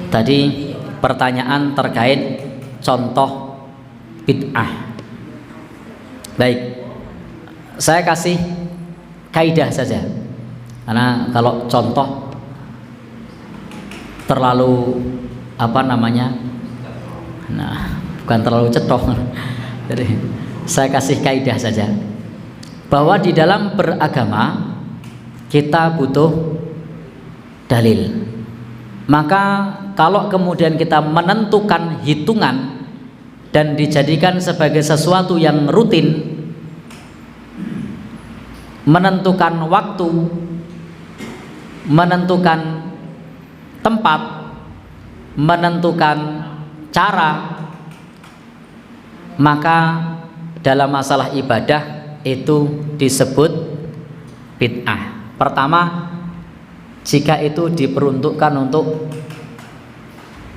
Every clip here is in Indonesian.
Tadi pertanyaan terkait contoh bid'ah. Baik, saya kasih kaidah saja, karena kalau contoh terlalu bukan terlalu cetok. Jadi saya kasih kaidah saja, bahwa di dalam beragama kita butuh dalil. Maka kalau kemudian kita menentukan hitungan dan dijadikan sebagai sesuatu yang rutin, menentukan waktu, menentukan tempat, menentukan cara, maka dalam masalah ibadah itu disebut bid'ah. Pertama, jika itu diperuntukkan untuk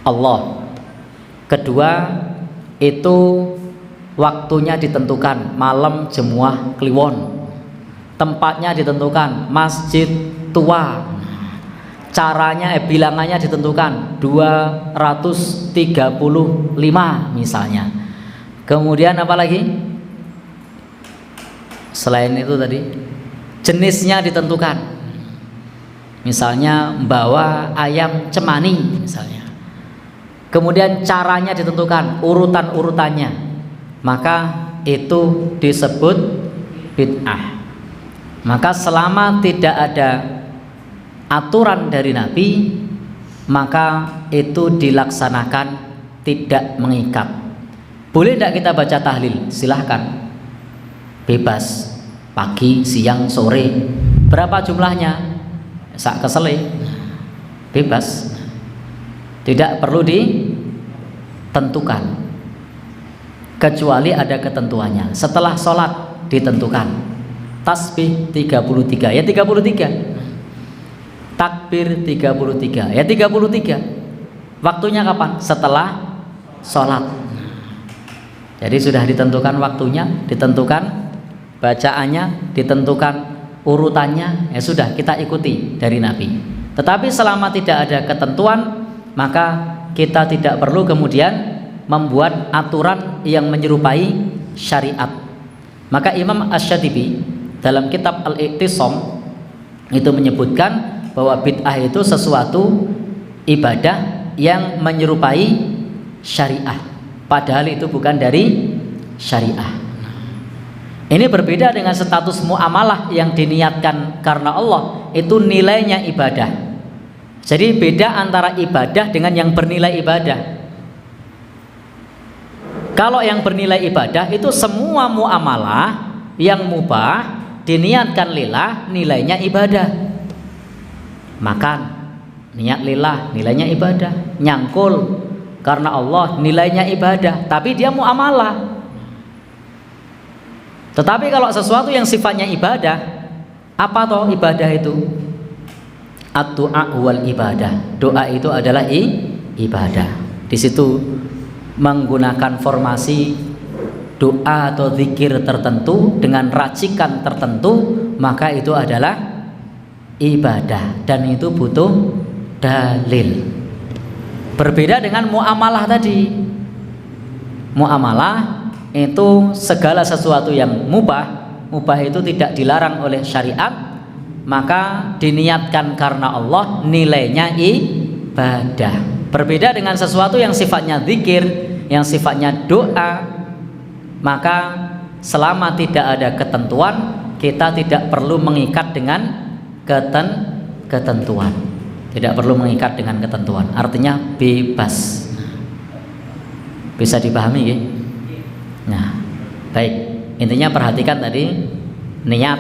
Allah. Kedua, itu waktunya ditentukan, malam Jemuah Kliwon. Tempatnya ditentukan, masjid tua. Caranya bilangannya ditentukan 235 misalnya. Kemudian apa lagi? Selain itu tadi, jenisnya ditentukan. Misalnya bawa ayam cemani misalnya. Kemudian caranya ditentukan, urutan-urutannya. Maka itu disebut bid'ah. Maka selama tidak ada aturan dari Nabi, maka itu dilaksanakan tidak mengikat. Boleh tidak kita baca tahlil? Silahkan, bebas, pagi, siang, sore. Berapa jumlahnya? Sak kesele, bebas, tidak perlu ditentukan, kecuali ada ketentuannya. Setelah sholat ditentukan, tasbih 33 ya 33, takbir 33 ya 33. Waktunya kapan? Setelah sholat. Jadi sudah ditentukan waktunya, ditentukan bacaannya, ditentukan urutannya, ya sudah, kita ikuti dari Nabi. Tetapi selama tidak ada ketentuan, maka kita tidak perlu kemudian membuat aturan yang menyerupai syariat. Maka Imam Asy-Syatibi dalam kitab Al-Iqtisam itu menyebutkan bahwa bid'ah itu sesuatu ibadah yang menyerupai syariah, padahal itu bukan dari syariah. Ini berbeda dengan status muamalah yang diniatkan karena Allah, itu nilainya ibadah. Jadi beda antara ibadah dengan yang bernilai ibadah. Kalau yang bernilai ibadah itu semua muamalah yang mubah diniatkan lillah, nilainya ibadah. Makan, niat lillah, nilainya ibadah. Nyangkul karena Allah, nilainya ibadah, tapi dia muamalah. Tetapi kalau sesuatu yang sifatnya ibadah, apa toh ibadah itu? Ad-du'a wal ibadah. Doa itu adalah ibadah. Di situ menggunakan formasi doa atau zikir tertentu dengan racikan tertentu, maka itu adalah ibadah dan itu butuh dalil. Berbeda dengan muamalah tadi. Muamalah itu segala sesuatu yang mubah itu tidak dilarang oleh syariat, maka diniatkan karena Allah, nilainya ibadah. Berbeda dengan sesuatu yang sifatnya zikir, yang sifatnya doa, maka selama tidak ada ketentuan, kita tidak perlu mengikat dengan ketentuan. Tidak perlu mengikat dengan ketentuan. Artinya bebas. Bisa dipahami ya? Nah, baik. Intinya perhatikan tadi niat,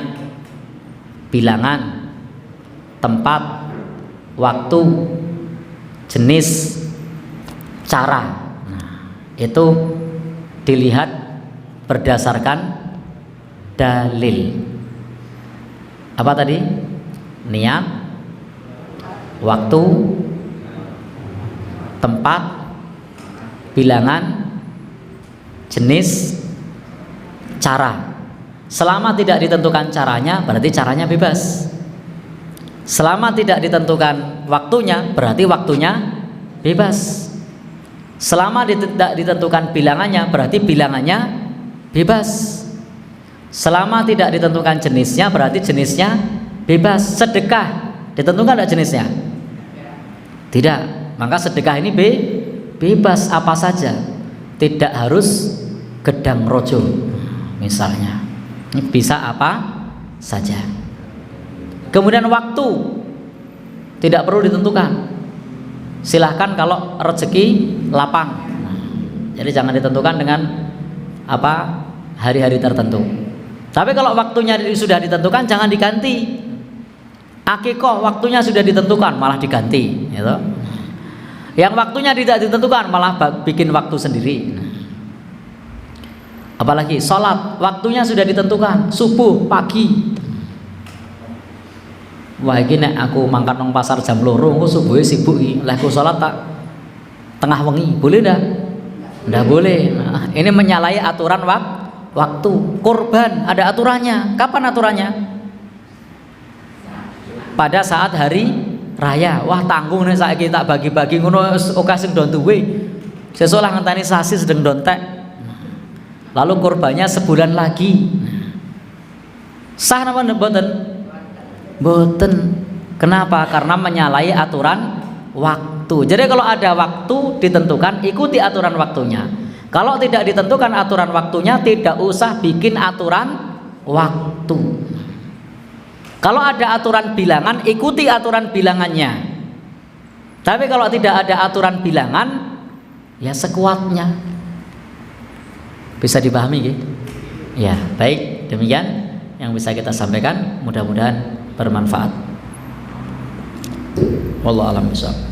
bilangan, tempat, waktu, jenis, cara. Nah, itu dilihat berdasarkan dalil. Apa tadi? Niat, waktu, tempat, bilangan, jenis, cara. Selama tidak ditentukan caranya, berarti caranya bebas. Selama tidak ditentukan waktunya, berarti waktunya bebas. Selama tidak ditentukan bilangannya, berarti bilangannya bebas. Selama tidak ditentukan jenisnya, berarti jenisnya bebas. Sedekah ditentukan tidak jenisnya? Tidak. Maka sedekah ini bebas apa saja, tidak harus gedang rojo misalnya. Ini bisa apa saja. Kemudian waktu tidak perlu ditentukan. Silahkan kalau rezeki lapang. Jadi jangan ditentukan dengan apa hari-hari tertentu. Tapi kalau waktunya sudah ditentukan, jangan diganti. Akikoh waktunya sudah ditentukan, malah diganti, gitu. Yang waktunya tidak ditentukan, malah bikin waktu sendiri. Apalagi sholat waktunya sudah ditentukan, subuh, pagi. Wah iki nek aku mangkat nang pasar jam 2 engko subuhe sibuk iki. Lah aku salat tak tengah wengi, boleh ndak? Ndak boleh. Nah, ini menyalahi aturan waktu. Kurban ada aturannya. Kapan aturannya? Pada saat hari raya. Wah tanggung nek saiki tak bagi-bagi ngono oke sing do duwe. Sesuk lah ngenteni sasi sedeng dontek. Lalu kurbannya sebulan lagi. Sah napa mboten? Boten. Kenapa? Karena menyalahi aturan waktu. Jadi kalau ada waktu ditentukan, ikuti aturan waktunya. Kalau tidak ditentukan aturan waktunya, tidak usah bikin aturan waktu. Kalau ada aturan bilangan, ikuti aturan bilangannya. Tapi kalau tidak ada aturan bilangan, ya sekuatnya. Bisa dipahami gitu? Ya, baik. Demikian yang bisa kita sampaikan, mudah-mudahan bermanfaat. Wallahu a'lam bishawab.